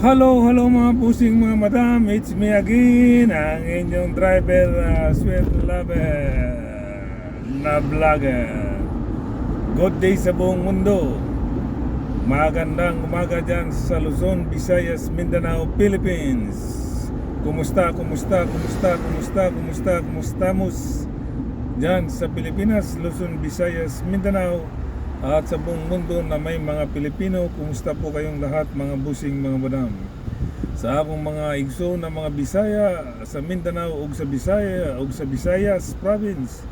Hello, hello mga pusing mga madam. It's me again, ang inyong driver, sweet lover na vlogger. Good day sa buong mundo. Magandang umaga dyan sa Luzon, Visayas, Mindanao, Philippines. Kumusta mus dyan sa Pilipinas, Luzon, Visayas, Mindanao at sa buong mundo na may mga Pilipino. Kumusta po kayong lahat mga busing mga madam? Sa akong mga igso na mga Bisaya sa Mindanao ug sa Visayas province,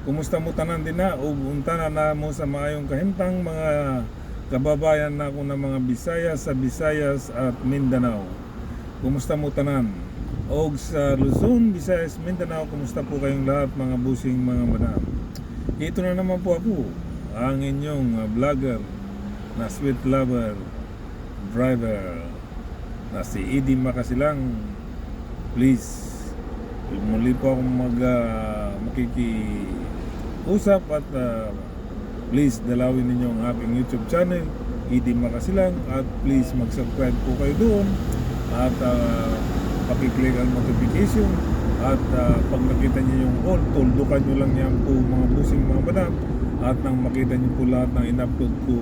kumusta mo tanan din na ug untana na mo sa maayong kahimtang mga kababayan na ako na mga Bisaya sa Visayas at Mindanao. Kumusta mo tanan? Og sa Luzon, Visayas, Mindanao, kumusta po kayong lahat mga busing mga madam? Ito na naman po ako, ang inyong vlogger na sweet lover driver na si Eddie Makasilang. Please, muli po akong makikiusap at please dalawin ninyo ang aking YouTube channel, Eddie Makasilang, at please mag-subscribe po kayo doon at pakiclick ang notification at pag nakita niyo yung all, tuldukan nyo lang yan po mga busing mga madam, at nang makita niyo po lahat ng in-upload ko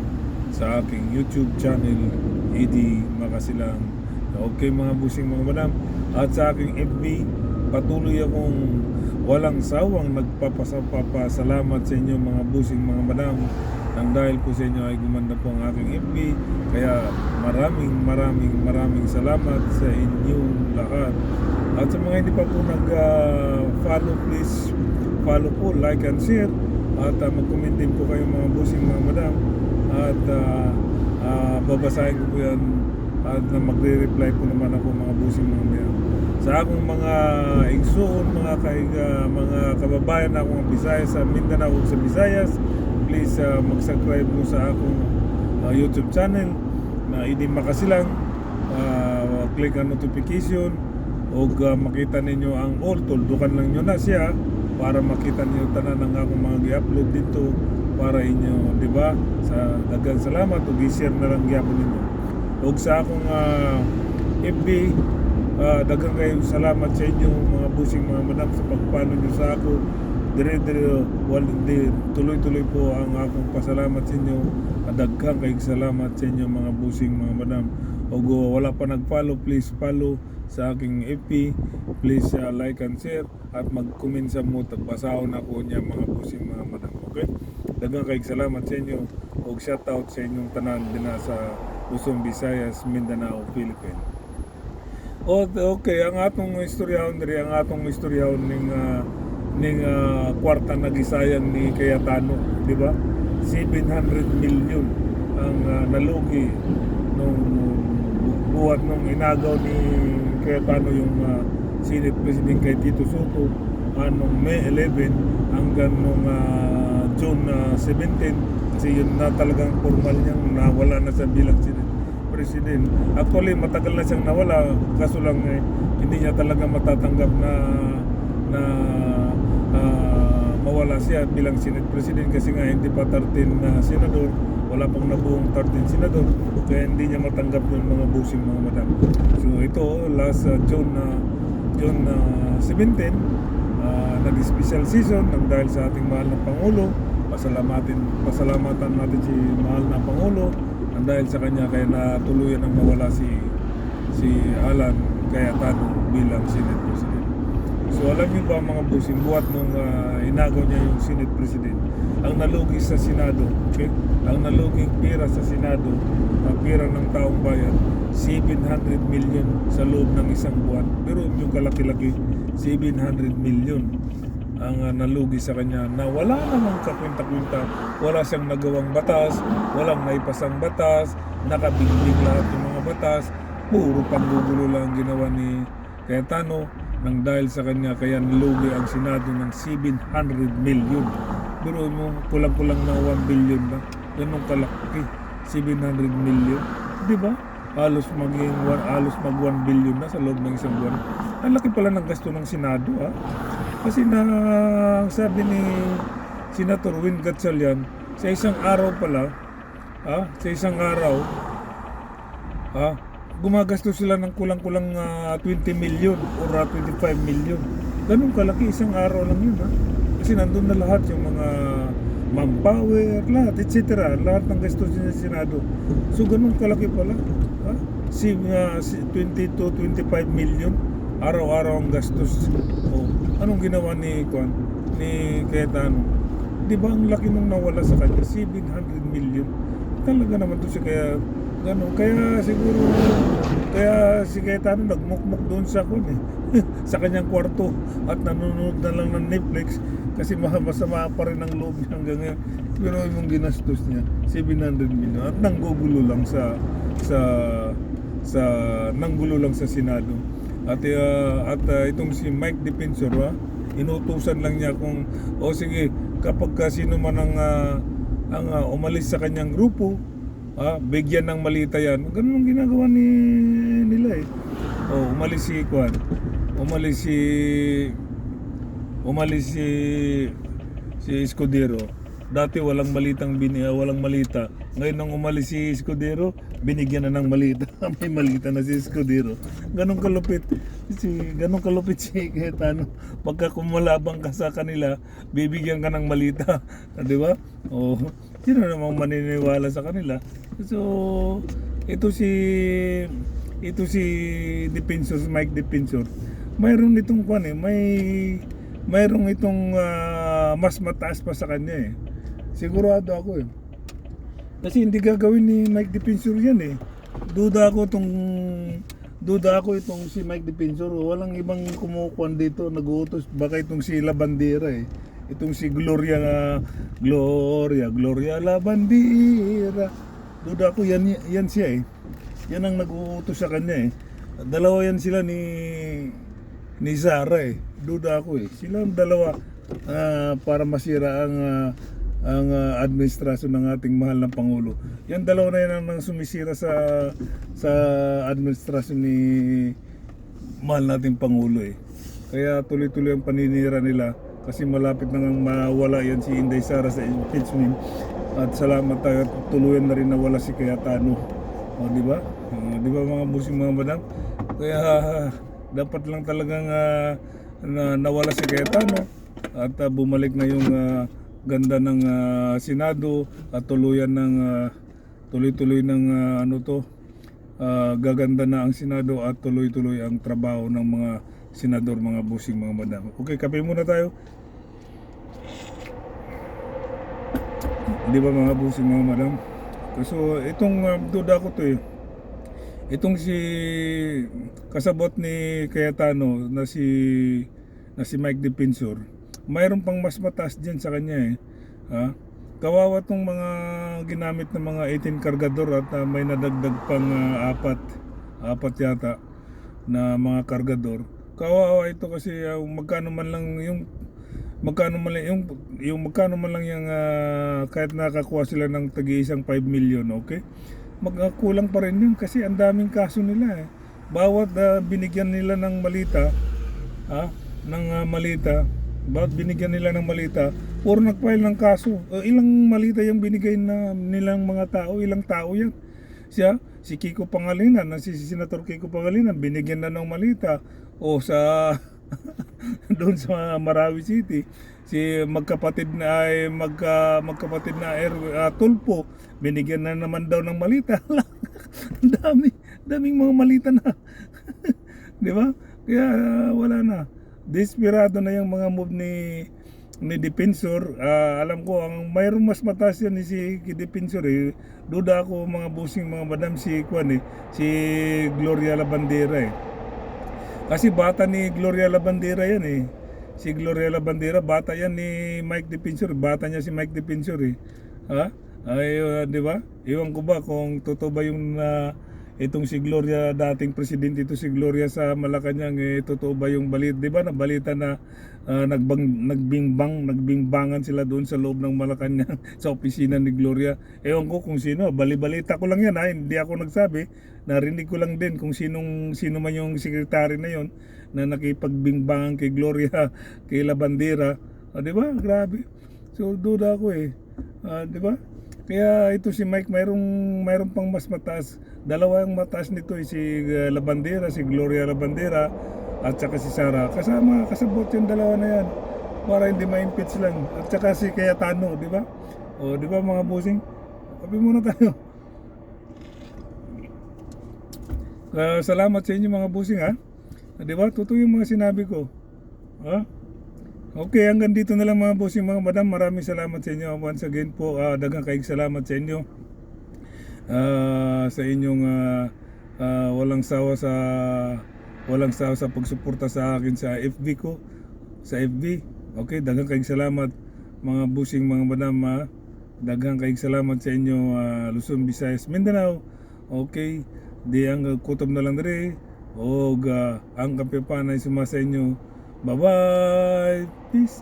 sa aking YouTube channel, Eddie Makasilang. Okay mga busing mga madam, at sa aking FB, patuloy akong walang sawang nagpapasalamat sa inyo mga busing mga madam, nang dahil po sa inyo ay gumanda po ang aking FB. Kaya maraming salamat sa inyong lahat. At sa mga hindi pa po nag-follow, please follow po, like and share, at mag-comment din po kayo mga busing mga madam, at babasahin ko po yan at magre-reply po naman ako mga busing mga madam. Sa akong mga igsoon, mga kababayan na akong Bisaya sa Mindanao o sa Visayas, please mag-subscribe mo sa akong YouTube channel na Eddie Makasilang. Click ang notification o makita ninyo ang all, tuldukan lang nyo na siya para makita niyo tanan ng akong mga i-upload dito para inyo, di ba? Sa daghang salamat ug i-share na lang gyapon ninyo. Ug sa akong FB, daghang kayong salamat sa inyo mga busing mga madam sa pagpano niyo sa ako. Tuloy-tuloy po ang akong pasalamat sa inyo. Daghang kayong salamat sa inyo mga busing mga madam. Ug wala pa nag-follow, please follow sa aking FB. Please like and share at mag-comment sa mo, tagbasahon ako niya mga busing mga madam. Okay? Daghang kayong salamat sa inyo ug shout out sa inyong tanan din sa Luzon, Visayas, Mindanao, Philippines. Okay, ang atong istoryahon diri, ang atong istoryahon ning kwarta na gisayang ni Cayetano, di ba? 700 million ang nalugi nung buhat nung inagaw ni Cayetano yung Senate President kay Tito Soto anong May 11 hanggang nung June 17, kasi yun na talagang formal niyang nawala na sa bilang Senate President. Actually matagal na siyang nawala, kaso lang hindi niya talaga matatanggap na mawala siya bilang Senate President, kasi nga hindi pa 13 na senador, wala pang nabuong 13 senador, kaya hindi niya matanggap yung mga busing mga madam. So ito last June 17, nag-special season nang dahil sa ating mahal na Pangulo. Pasalamatan natin si mahal na Pangulo nang dahil sa kanya, kaya natuluyan ang mawala si Alan Cayetano bilang Senate President. So alam niyo ba mga busing, buhat nung inagaw niya yung Senate President, ang nalugi sa Senado, okay? Ang naluging pira sa Senado, pira ng taong bayan, 700 million sa loob ng isang buwan. Pero yung kalaki-laki, 700 million ang nalugi sa kanya, na wala namang kakwenta-kwenta, wala siyang nagawang batas, walang naipasang batas, nakabigbig lahat yung mga batas, puro panggugulo lang ang ginawa ni Cayetano. Nang dahil sa kanya, kaya nalugi ang Senado ng 700 million. Pero mo, kulang-kulang na 1 billion na. Ganun kalaki, 700 million. Di ba? Halos mag 1 billion na sa loob ng isang buwan. Ang laki pala ng gasto ng Senado, ha? Kasi sabi ni Senator Win Gatchalian, sa isang araw pala, sa isang araw, gumagastos sila ng kulang-kulang 20 million or 25 million. Ganun kalaki, isang araw lang yun ha. Kasi nandun na lahat yung mga manpower, lahat, etc. Lahat ng gastos niya sa Senado. So ganun kalaki pala. Ha? Si 20 to 25 million araw-araw ang gastos. Oh, anong ginawa ni Cayetano? Di ba ang laki nung nawala sa kanya? 700 million. Talaga naman to siya, kaya ganun. Kaya siguro si Cayetano nagmukmuk doon sa sa kanyang kwarto at nanonood na lang ng Netflix kasi masama pa rin ang loob niya hanggang ngayon. Pero yung ginastos niya 700 million at nanggugulo lang sa nanggulo lang sa Senado. At itong si Mike Defensor, inutusan lang niya kung sige, kapag sino man ang umalis sa kanyang grupo, bigyan ng malita yan. Ganun ang ginagawa nila eh. Umalis si Escudero. Dati walang malita. Ngayon nang umalis si Escudero, binigyan na ng malita. May malita na si Escudero. Ganun kalupit si Cayetano. Pagka kumalabang ka sa kanila, bibigyan ka ng malita. Di ba? Sino namang maniniwala sa kanila? So, ito si Defensor, Mike Defensor. Mayroon itong mayroong itong mas mataas pa sa kanya eh. Sigurado ako eh. Kasi hindi gagawin ni Mike Defensor yan eh. Duda ako itong si Mike Defensor. Walang ibang kumukuhan dito, nag-uutos. Baka itong si Labandera eh. Itong si Gloria Labandera. Duda ako yan siya eh. Yan ang nag-uutos sa kanya eh. Dalawa yan sila ni Sara eh. Duda ako eh. Sila ang dalawa para masira ang administrasyon ng ating mahal na Pangulo. Yan dalawa na yan ang sumisira sa administrasyon ni mahal nating Pangulo eh. Kaya tuloy-tuloy ang paninira nila kasi malapit nang mawala yan si Inday Sara sa impeachment. At salamat tayo, tuluyan na rin nawala si Cayetano. Di ba? Di ba mga busing mga madam? Kaya dapat lang talagang nawala si Cayetano at bumalik na yung ganda ng Senado at tuloy-tuloy ng gaganda na ang Senado at tuloy-tuloy ang trabaho ng mga senador, mga busing mga madam. Okay, kape muna tayo. Di ba mga busing mga madam? So itong duda ko to eh. Itong si kasabot ni Cayetano na si Mike Defensor, mayroon pang mas mataas din sa kanya eh. Kawawa tong mga ginamit ng mga 18 kargador at may nadagdag pang apat yata na mga kargador. Kawawa ito kasi magkano man lang yung kahit nakakuha sila ng tagi-isang 5 million, okay? Magkulang pa rin yun kasi ang daming kaso nila eh. Bawat binigyan nila ng malita, bawat binigyan nila ng malita, puro nag-file ng kaso. Ilang malita yung binigay nilang mga tao, ilang tao yan. Si Kiko Pangilinan, si Senator Kiko Pangilinan, binigyan na ng malita. Sa doon sa Marawi City, si magkapatid na Tulpo, binigyan na naman daw ng malita. daming mga malita na. Di ba? Kaya wala na. Desperado na yung mga move ni Defensor. Alam ko ang mayroong mas mataas yan ni si Defensor eh. Duda ako mga busing mga madam si Gloria Labandera eh. Kasi bata ni Gloria Labandera yan eh. Si Gloria Labandera, bata yan ni Mike Defensor. Bata niya si Mike Defensor eh. Di ba? Iwan ko ba kung totoo ba yung itong si Gloria, dating presidente ito si Gloria sa Malacanang, totoo ba yung balita? Di ba na balita na nagbingbangan sila doon sa loob ng Malacanang sa opisina ni Gloria. Ewan ko kung sino, balibalita ko lang yan hindi ako nagsabi. Narinig ko lang din kung sino man yung sekretary na yon na nakipagbingbangan kay Gloria, kay Labandera. Di ba? Grabe. So duda ako eh. Di ba? Kaya ito si Mike, mayroong pang mas mataas. Dalawa ang mataas nito, si Labandera, si Gloria Labandera at saka si Sara. Kasabot yung dalawa na yan para hindi ma-impeach lang. At saka si Cayetano, di ba? O, di ba mga bossing? Kape muna tayo. Salamat sa inyo mga bossing ha. Di ba? Totoo yung mga sinabi ko. Ha? Okay, hanggang dito na lang mga bossing, mga madam. Maraming salamat sa inyo. Once again po, daghang kaayong salamat sa inyo. Sa inyong walang sawa sa pagsuporta sa akin sa FB ko, sa FB. Okay, daghang kaayong salamat mga bossing, mga madam. Daghang kaayong salamat sa inyo, Luzon, Visayas, Mindanao. Okay, di ang kutob na lang diri o ang kapipanay suma sa inyo. Bye-bye. Peace.